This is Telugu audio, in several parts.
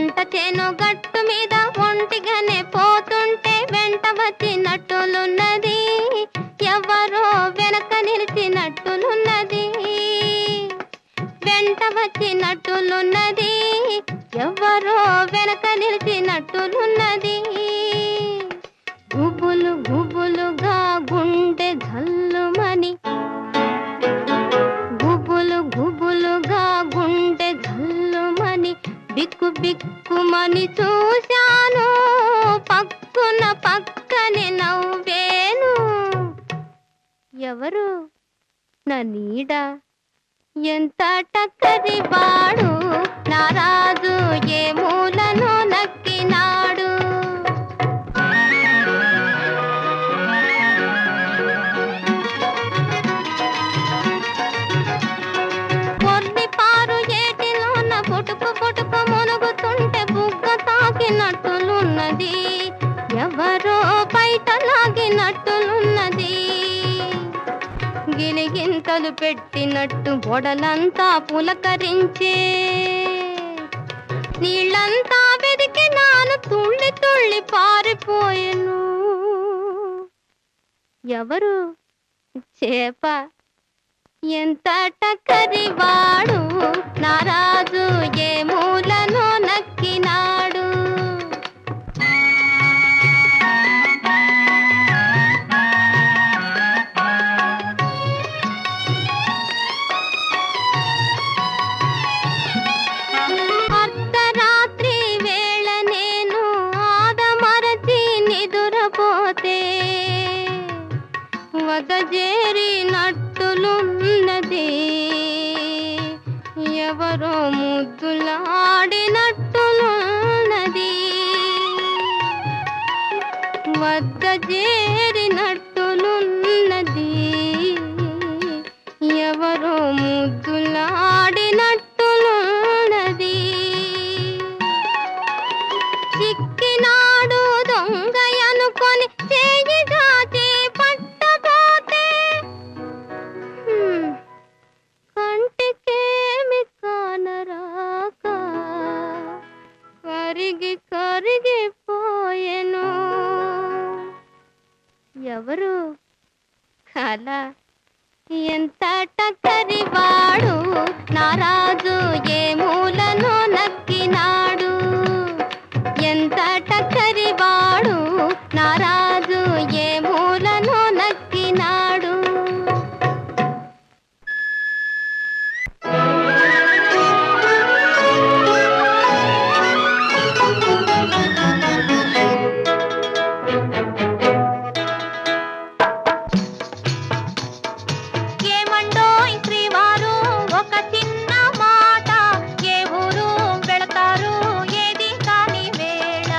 పంట చేను గట్టు మీద ఒంటిగానే పోతుంటే వెంట వచ్చినట్టులున్నది, ఎవరో వెనక నిలిచినట్టులున్నది, వెంట వచ్చినట్టులున్నది, ఎవరో వెనక నిలిచినట్టులున్నది. గుబులు గుబులుగా గుండె జల్లుమని, గుబులు గుబులుగా గుండె జల్లుమని బిక్కు బిక్కుమని చూశాను, పక్కున పక్కనే నవ్వేను. ఎవరు? నా నీడ. ఎంత టక్కరి వాడు నా రాజు, ఏ మూలను నక్కినాడు. పొర్లిపారు ఏటిలోన పుటుకు పుటుకు మునుగుతుంటే బుగ్గ తాకినట్టులున్నది, ఎవరో బయట లాగినట్టులున్నది, గిలిగింతలు పెట్టినట్టు బొడలంతా పులకరించే, నీళ్ళంతా వెదికి నాను తుళ్ళి తుళ్ళి పారిపోయెను. ఎవరు? చేప. ఎంత టక్కరి వాడు నా రాజు, ఏ మూలను నక్కినాడు. అర్ధరాత్రి వేళ నేను ఆదమరచి నిదురపోతే వదజేరినట్టులున్నది, ఎవరో ముద్దులాడినట్టులున్నది, వద్ద చేరినట్టులున్నది, ఎవరో ముద్దులాడినట్టులున్నది. చిక్కినాడు దొంగ అనుకొని చేయిగాచి పట్టబోతే, కంటికేమి కానరాక కరిగి కరిగిపోయెను. ఎవరు? కళ. ఎంత టక్కరి వాడు నా రాజు, ఏ మూలను నక్కినాడు. ఎంత టక్కరి వాడు నా రాజు, ఏ మూలను నక్కినాడు. ఏమండోయ్ శ్రీవారు, ఒక చిన్న మాట, ఏ ఊరు వెళతారు ఏది కాని వేళ.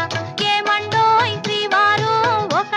ఏమండోయ్ శ్రీవారు, ఒక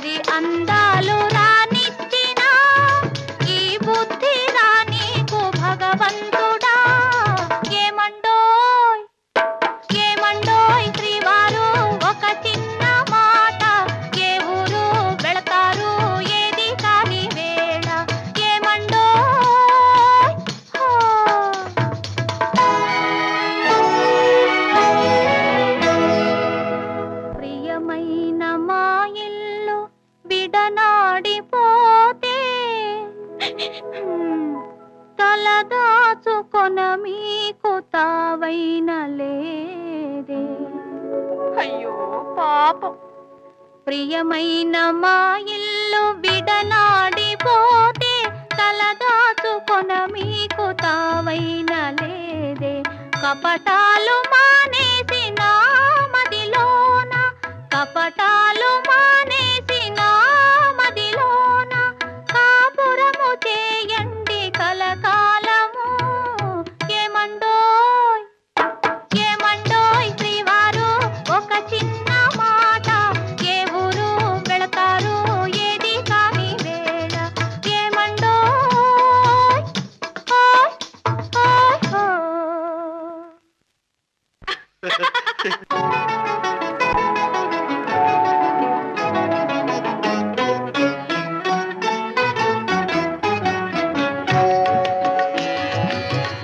మరి అందాలు రానిచ్చిన ఈ బుద్ధి రానీకు భగవంతుడా. ఏమండోయ్ ఏమండోయ్ శ్రీవారు ఒక చిన్న మాట, ఏ ఊరు వెళతారు ఏది కాని వేళ. ఏమండోయ్ ప్రియమైన మా ఇల్లు విడనాడిపోతే తలదాచుకొన మీకు తావైన లేదే. అయ్యో పాపం. ప్రియమైన మా ఇల్లు విడనాడిపోతే తలదాచుకొన మీకు తావైన లేదే. కపటాలు మానేసిన మదిలోన, కపటాలు మానేసిన మదిలోన కాపురము చేయండి కలకాలము. ఏమండోయ్ ఏమండోయ్ శ్రీవారు ఒక చిన్న మాట, ఏ ఊరు వెళతారు ఏది కాని వేళ. ఏమండోయ్ ఓయ్ ఓయ్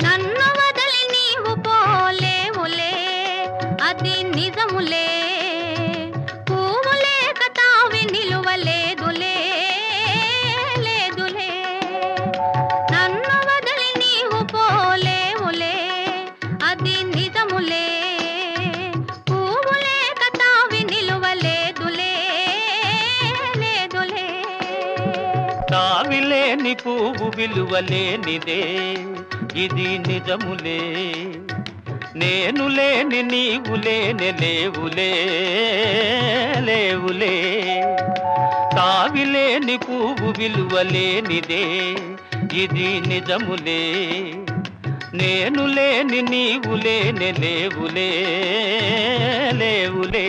నన్ను వదిలి నీవు పోలేవులే, అది నిజములే. పువ్వు లేక తావి నిలువలేదులే, లేదులే. నన్ను వదిలి నీవు పోలేవులే, అది నిజములే. పువ్వు లేక తావి నిలువలేదులే, లేదులే. తావిలేని పువ్వు విలువలేనిదే, ఇది నిజములే. నేను లేని నీవు లేని లేవులే, లేవులే. తావిలేని పువ్వు విలువలేనిదే, ఇది నిజములే. నేను లేని నీవు లేని లేవులే, లేవులే.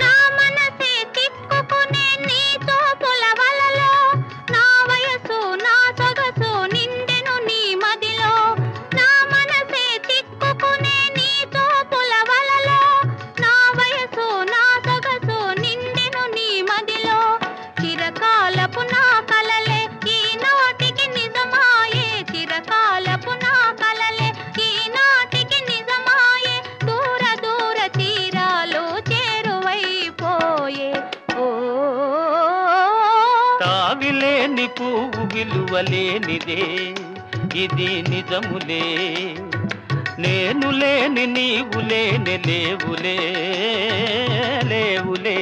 నా మనసే తిక్కుకునే నీ చూపుల వలలో, నా వయసు నా సొగసు నిండెను నీ మదిలో. నా మనసే తిక్కుకునే నీ చూపుల వలలో, నా వయసు నా సొగసు నిండెను నీ మదిలో. చిరకాలపు నా కలలే ఈనాటికి నిజమాయే, చిరకాలపు నా కలలే ఈనాటికి నిజమాయే. దూర దూర తీరాలు చేరువైపోయే. ఓ తావిలేని పువ్వు విలువలేనిదే, ఇది నిజములే. నేను లేని నీవు లేని లేవులే, లేవులే.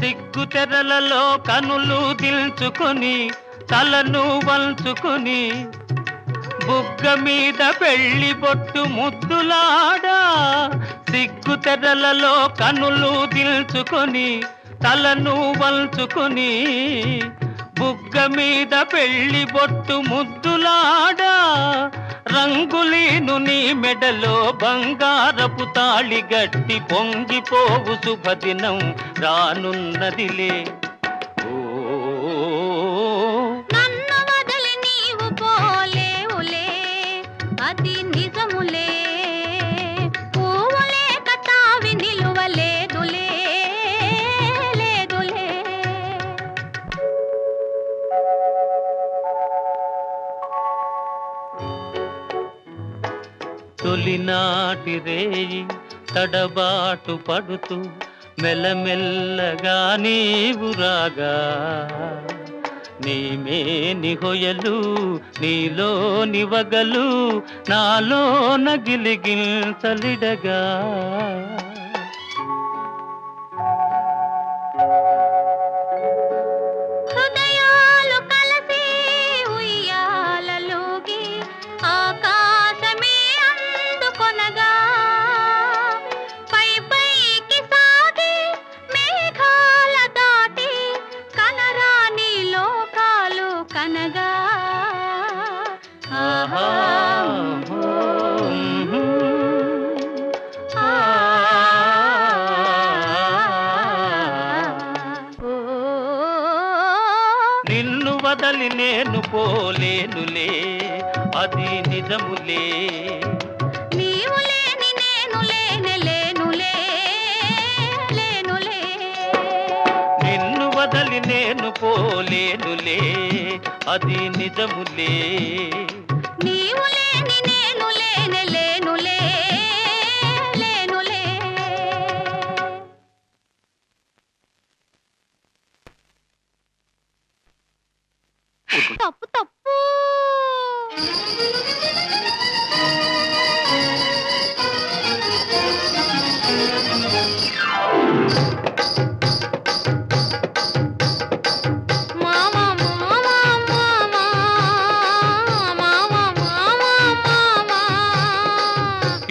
సిగ్గు తెరలలో కనులు దిల్చుకొని తలను వంచుకొని, బుగ్గ మీద పెళ్లి బొట్టు ముద్దులాడా. సిగ్గు తెరలలో కనులు దిల్చుకొని తలను వంచుకొని, బుగ్గ మీద పెళ్లి బొట్టు ముద్దులాడా. రంగులీను నీ మెడలో బంగారపు తాళి గట్టి పొంగిపోవు శుభదినం రానున్నదిలే. నన్ను వదిలి నీవు పోలేవులే, అది నిజములే. పువ్వు లేక తావి నిలువలేదులే, లేదులే. తొలినాటి రేయి తడబాటు పడుతూ మెల్లమెల్లగా నీవు రాగా, నీమేని హొయలు నీలోని వగలు నాలోన గిలిగిల్చలిడగా. హృదయాలు కలిసి ఉయ్యాలలోగి వదలి నేను పోలేనులే అది నిజములే నీవు లేని నేను లేనే లేనులే లేనులే నిన్ను వదలి నేను పోలేనులే అది నిజములే నీవు లేని నేను లేనే లేనులే లేనులే తప్పు తప్పు మామా మామా మామా మామా మామా మామా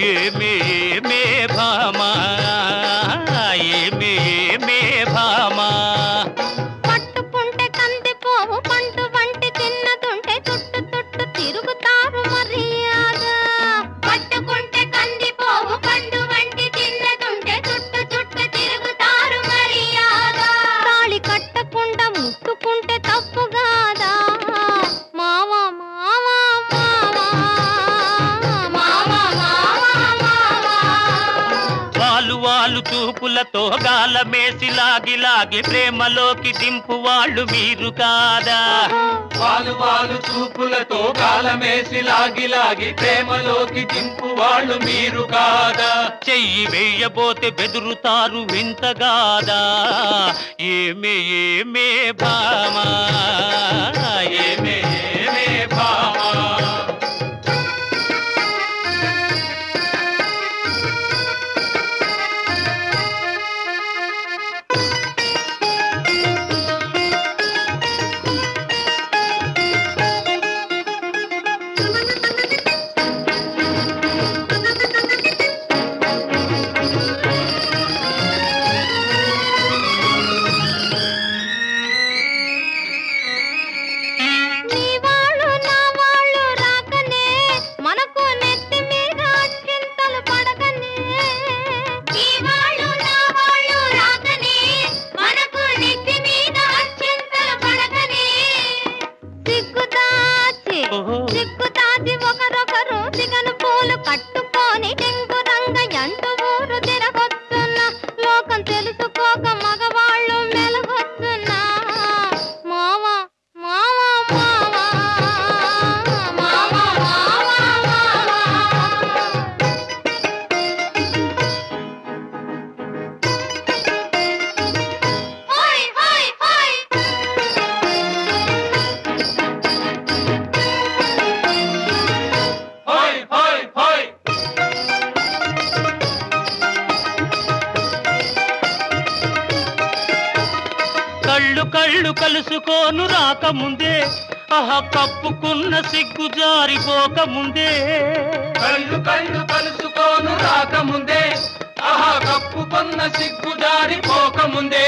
ఏమే ఏమే భామా ఏమే ఏమే భామా పట్టుకుంటే కందిపోవు పండు వంటి తిన్నదుంటే చుట్టు చుట్టు తిరుగుతారు మర్యాద పట్టుకుంటే కందిపోవు పండు వంటి తిన్నదుంటే చుట్టు చుట్టు తిరుగుతారు మర్యాద తాళి కట్టకుండా ముట్టుకుంటే తప్పు కాదా మావా మావా మావా మావా మావా వాలు వాలు చూపులతో గాలమేసి లాగి లాగి ప్రేమలోకి దింపు వాళ్ళు మీరు కాదా వాలు వాలు చూపులతో కాలమేసి లాగి లాగి ప్రేమలోకి దింపు వాళ్ళు మీరు కాదా చెయ్యి వేయబోతే బెదురుతారు వింతగాదా ఏమే ఏమే భామా ఏమే ఏమే భామా నీ వాళ్ళు నా వాళ్ళు రాకనే మనకు నెత్తి మీద చింతలు పడకనే నీ వాళ్ళు నా వాళ్ళు రాకనే మనకు నెత్తి మీద చింతలు పడకనే సిగ్గుదాచి ఒకరొకరు సిగను పూలు కట్టుకొని టెంగురంగ ఎంటు ఊరు తిరగొస్తున్నా లోకం తెలుసుకోక మగవాళ్ళు మెలగొస్తున్నా మావా మావా మావా మావా మావా హోయ్ హోయ్ హోయ్ హోయ్ హోయ్ హోయ్ కళ్ళు కళ్ళు కలుసుకోను రాకముందే ఆహా కప్పుకున్న సిగ్గు జారిపోకముందే కళ్ళు కళ్ళు కలుసుకోను రాకముందే ఆహా కప్పుకున్న సిగ్గు జారిపోకముందే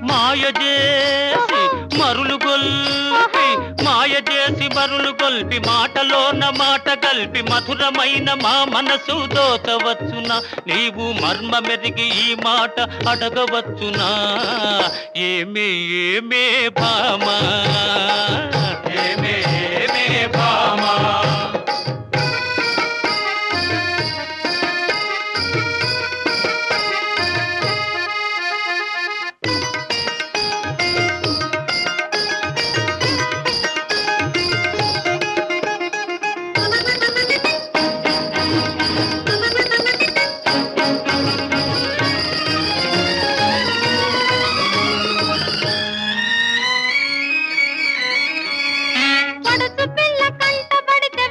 మాయ చేసి మరులు గొల్పి మాయ చేసి మరులు గొల్పి మాటలోన మాట గల్పి మధురమైన మా మనసు దోచవచ్చునా నీవు మర్మ మెరిగి ఈ మాట అడగవచ్చునా ఏమే ఏమే భామా ఏమే ఏమే భామా పడుచు పిల్ల కంటబడితే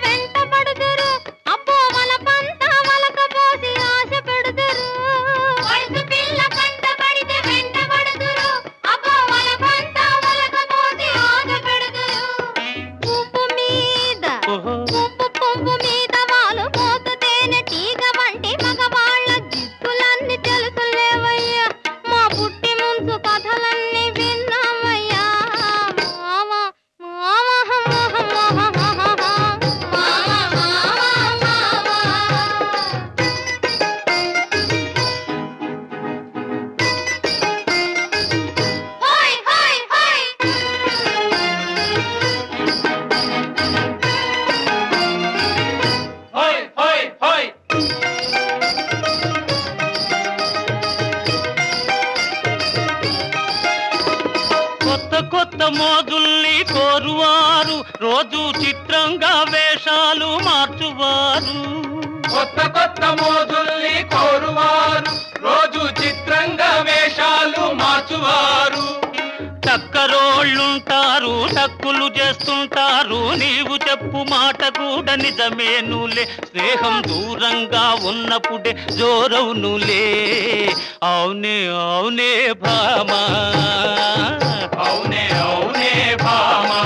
మోజుల్ని కోరువారు రోజు చిత్రంగా వేషాలు మార్చువారు. కొత్త కొత్త మోజుల్ని కోరువారు రోజు చిత్రంగా వేషాలు మార్చువారు. టక్కరోళ్ళుంటారు టక్కులు చేస్తుంటారు నీవు చెప్పు మాట కూడా నిజమేనులే. స్నేహం దూరంగా ఉన్నప్పుడే జోరవునులే. అవునే అవునే భామా, అవునే అవునే భామా.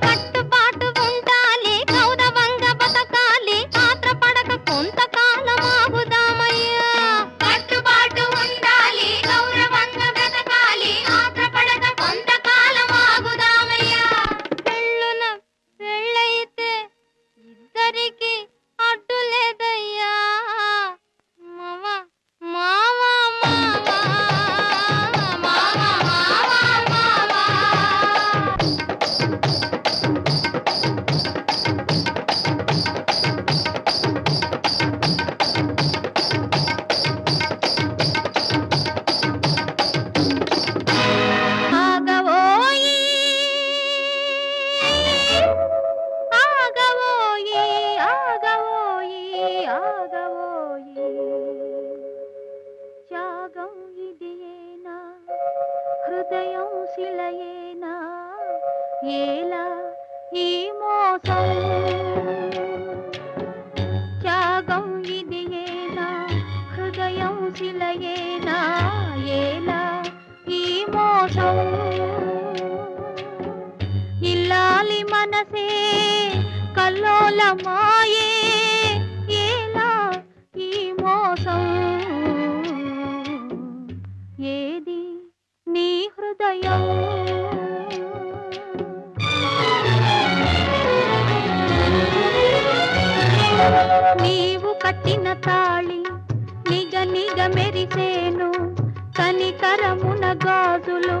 కట్టుబాటు ఉండాలి గౌరవంగా బతకాలి ఆత్రపడక కొంతకాలం ఆగుదామయ్యా. కట్టుబాటు ఉండాలి గౌరవంగా బ్రతకాలి ఆత్రపడక కొంతకాలం ఆగుదామయ్యా. పెళ్ళున పెళ్ళైతే ఇద్దరికి అడ్డు లేదయ్యా. మావా మావా మావా మావా మావా ఆగవోయి ఆగవోయి ఆగవోయి ఆగవోయి త్యాగం ఇదియేనా హృదయం శిలయేనా ఏలా ఈ మోసం. త్యాగం ఇదియేనా హృదయం శిలయేనా ఏలా ఈ మోసం. ఇల్లాలి మనసే కల్లోలమాయే ఏలా ఈ మోసం. ఏది నీ హృదయం. నీవు కట్టిన తాళి నిగ నిగ మెరిసేను కనికరమున గాజులు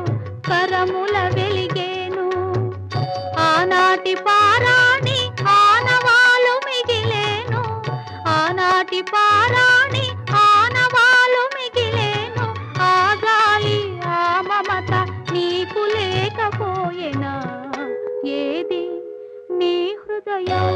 కరముల వెలిగేను. ఆనాటి పారాణి ఆనవాలు మిగిలేను ఆనాటి పారాణి ఆనవాలు మిగిలేను. ఆ గాలి ఆ మమత నీకు లేకపోయేనా ఏది నీ హృదయం.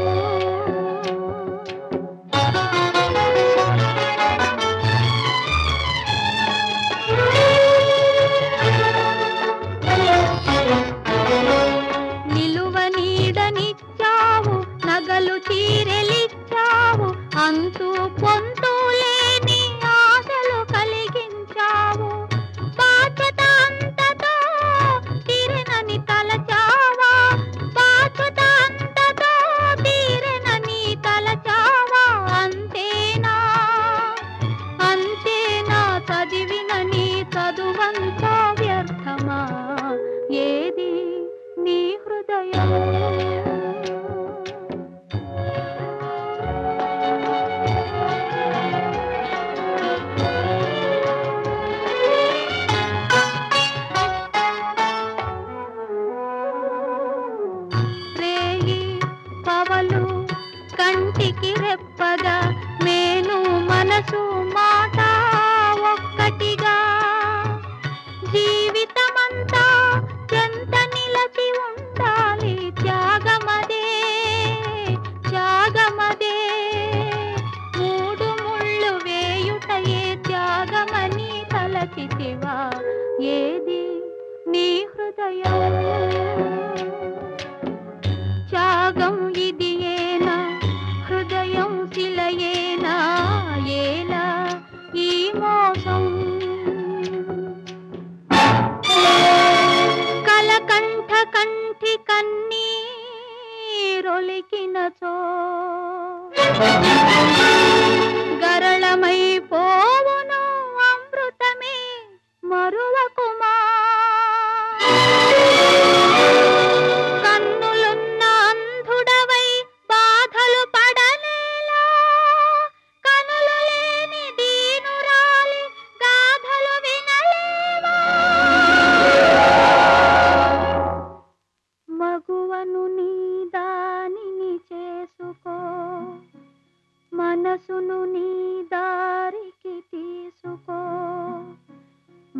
నిలువ నీడనిచ్చావు నగలు చీరెలిచ్చావు అంతూ పొంతూ లేని ఆశలు కలిగించావు. బాధ్యత అంతతో తీరెనని తలచావా బాధ్యత అంతతో తీరెనని తలచావా. అంతేనా అంతేనా చదివిన నీ చదువంతా వ్యర్థమా ఏది నీ హృదయం. రేయి పవలు కంటికి రెప్పగా మేను మనసు మాట ఒక్కటిగా జీవితమంతా ఎంత నిలచి ఉండాలి. త్యాగమదే త్యాగమదే మూడు ముళ్ళు వేయుటయే త్యాగమని తలచితివా ఏది నీ హృదయం. త్యాగం ఇదియేనా హృదయం శిలయేనా ఏలా ఈ మోసం. కలకంఠ కంఠి కన్నీరొలికినచో గరళమై పోవును అమృతమే మరువకుమా. కన్నులున్న అంధుడవై బాధలు పడనేలా కనులు లేని దీనురాలి గాథలు వినలేవా. మగువను నీ దానిని చేసుకో మనసును నీ దారికి తీసుకో.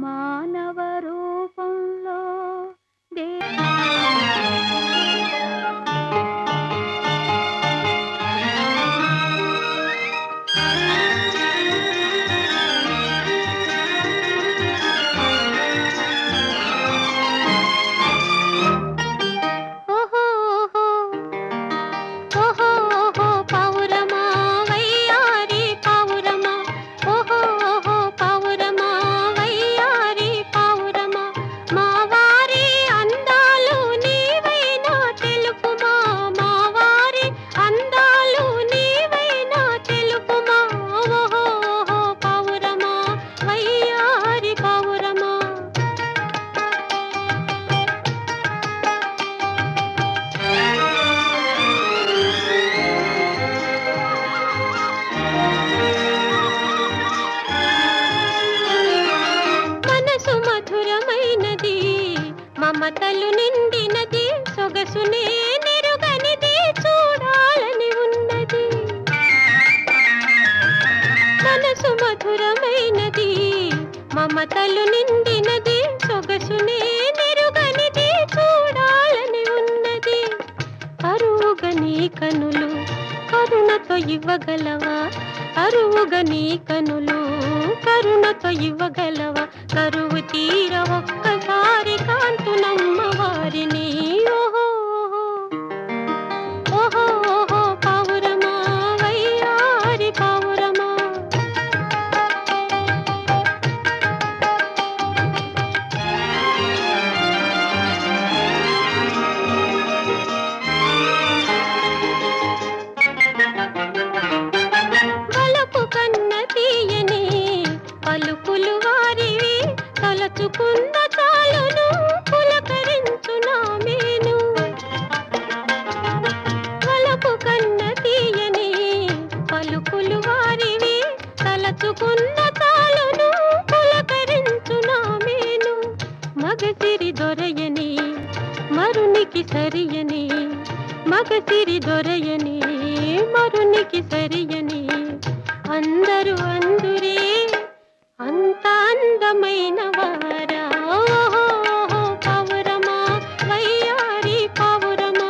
మానవ రూపంలో మమతలు నిండినది సొగసునే నెరుగనిది చూడాలని ఉన్నది మనసు మధురమైనది మమతలు నిండినది సొగసునే నెరుగనిది చూడాలని ఉన్నది కరువుగా నీ కనులు కరుణతో ఇవ్వగలవా కరువుగా నీ కనులు కరుణతో ఇవ్వగలవా కరువు తీర ఒక్కసారి కాంతునమ్మ వారిని ఓహో ఓహో ఓహో పావురమా వయ్యారి పావురమా పలుకులు వారివి తలచుకున్న చాలును పులకరించునా మేను వలపు కన్న తీయని పలుకులు వారివి తలచుకున్న చాలును పులకరించునా మేను మగసిరి దొరయని మరునికి సరియని మగసిరి దొరయని మరునికి సరియని అందరూ అందురే అంత అందమైన వారా ఓహో పావురమా వయ్యారి పావురమా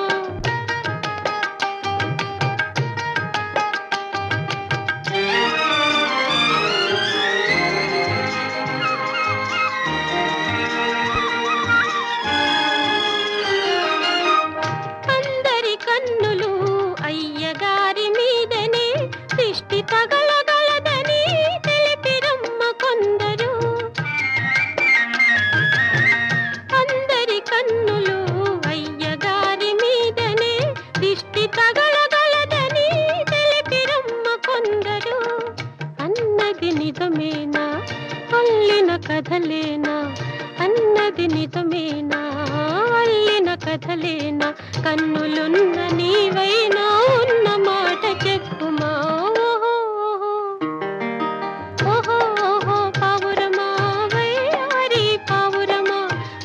అందరి కన్నులు అయ్యగారి మీదనే దిష్టి తగలగలదని తెలిపిరమ్మ కొందరు అందరి కన్నులు అయ్యగారి మీదనే దిష్టి తగలగలదని తెలిపిరమ్మ కొందరు అన్నది నిజమేనా అల్లిన కథలేనా అన్నది నిజమేనా అల్లిన కథలేనా కన్నులున్న నీవైనా ఉన్న మాట చెప్పుమా ఓహో ఓహో ఓహో పావురమా వయ్యారి పావురమా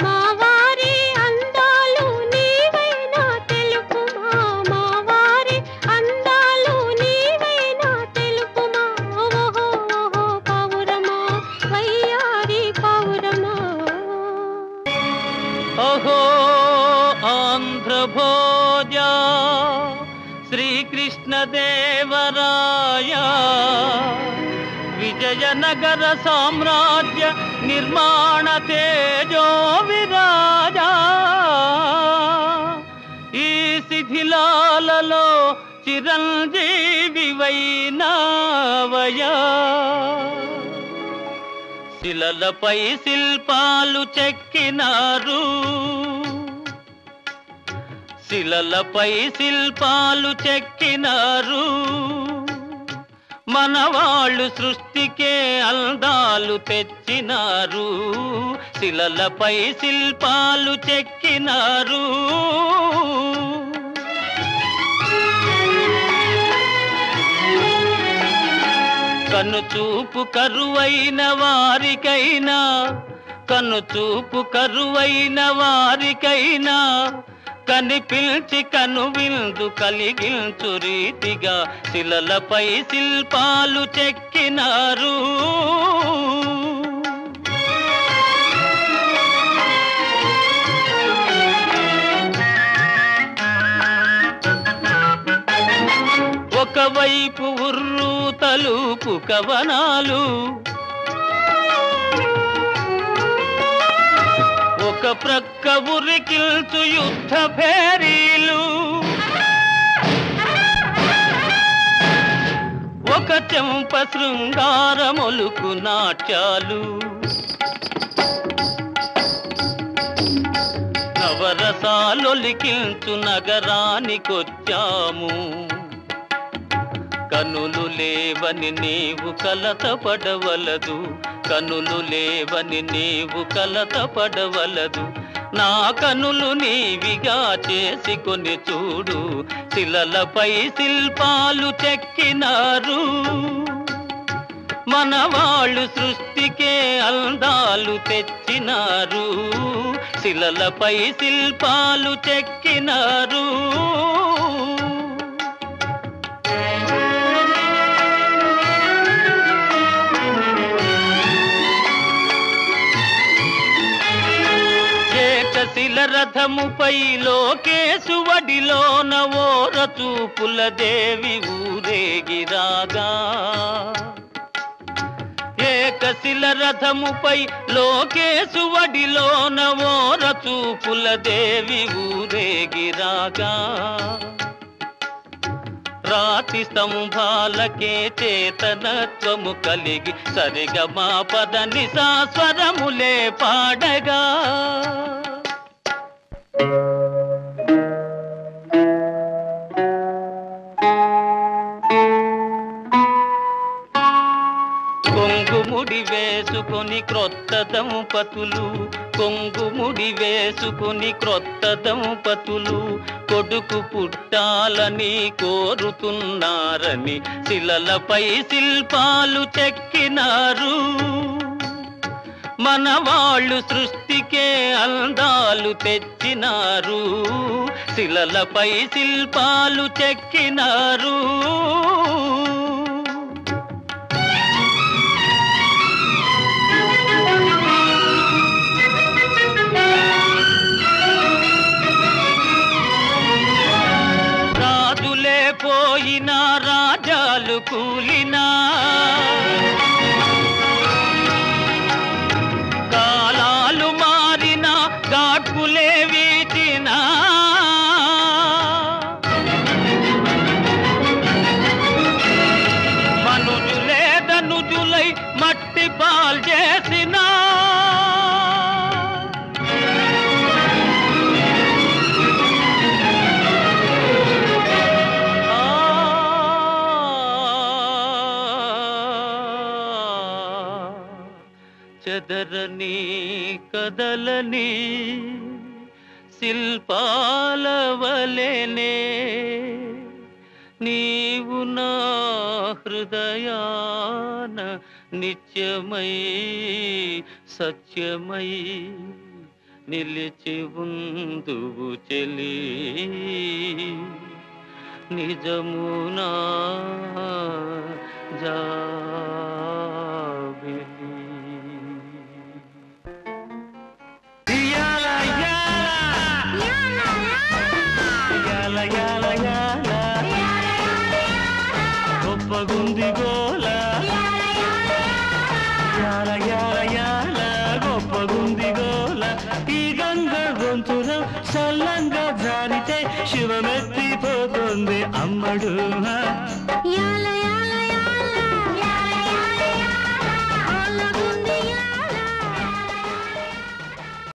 మా వారి అందాలు నీవైనా తెలుపుమా మా వారి అందాలు నీవైనా తెలుపుమా ఓహో ఓహో పావురమా వయ్యారి పావురమా ఓహో ఆంధ్రభోజ శ్రీకృష్ణదేవరాయ విజయనగర సామ్రాజ్య నిర్మాణ తేజో విరాజ ఈ శిథిలాలలో చిరంజీవి వైనావయా శిలలపై శిల్పాలు చెక్కినారు శిలలపై శిల్పాలు చెక్కినారు మనవాళ్ళు సృష్టికే అందాలు తెచ్చినారు శిలలపై శిల్పాలు చెక్కినారు కనుచూపు కరువైన వారికైనా కనుచూపు కరువైన వారికైనా కనిపించి కనువిందు కలిగించు రీతిగా శిలలపై శిల్పాలు చెక్కినారు ఒకవైపు ఉర్రు తలుపు కవనాలు ఒక ప్రక్క ఉరికిల్చు యుద్ధ భేరీలు ఒక చెంప శృంగారమొలుకు నాట్యాలు నవరసాలొలికిల్చు నగరానికొచ్చాము కనులు లేవని నీవు కలత పడవలదు కనులు లేవని నీవు కలత పడవలదు నా కనులు నీవిగా చేసుకొని చూడు శిలలపై శిల్పాలు చెక్కినారు మనవాళ్ళు సృష్టికే అందాలు తెచ్చినారు, శిలలపై శిల్పాలు చెక్కినారు. ఏకశిల రథముపై లోకేశువడిలోన ఓర చూపుల దేవి ఊరేగిరాగా, ఏకశిల రథముపై లోకేశువడిలోన ఓర చూపుల దేవి ఊరేగిరాగా, రాతి స్తంభాలకే చేతనత్వము కలిగి సరిగమా పదని సాస్వరములే పాడగా, కొంగుముడి వేసుకొని క్రొత్త దంపతులు, కొంగుముడి వేసుకొని క్రొత్త దంపతులు కొడుకు పుట్టాలని కోరుతున్నారని శిలలపై శిల్పాలు చెక్కినారు. మనవాళ్ళు సృష్టికే అందాలు తెచ్చినారు, శిలలపై శిల్పాలు చెక్కినారు. రాజులే పోయినా రాజాలు కూలినా, కాలాలు మారినా గాడ్పులే వీచినా, మనుజులే ధనుజులై మట్టి పాల్ చేసినా, చెదరని కదలని శిల్పాల వలెనే నీవు నా హృదయాన నిత్యమై సత్యమై నిలిచి ఉందువు చెలి, నిజమునా జాబిలి. గొప్పగుంది గోల యాల యాల యాల, గొప్పగుంది గోల. ఈ గంగ గొంతులో చల్లంగా జారితే శివమెత్తిపోతుంది అమ్మడు. యాల యాల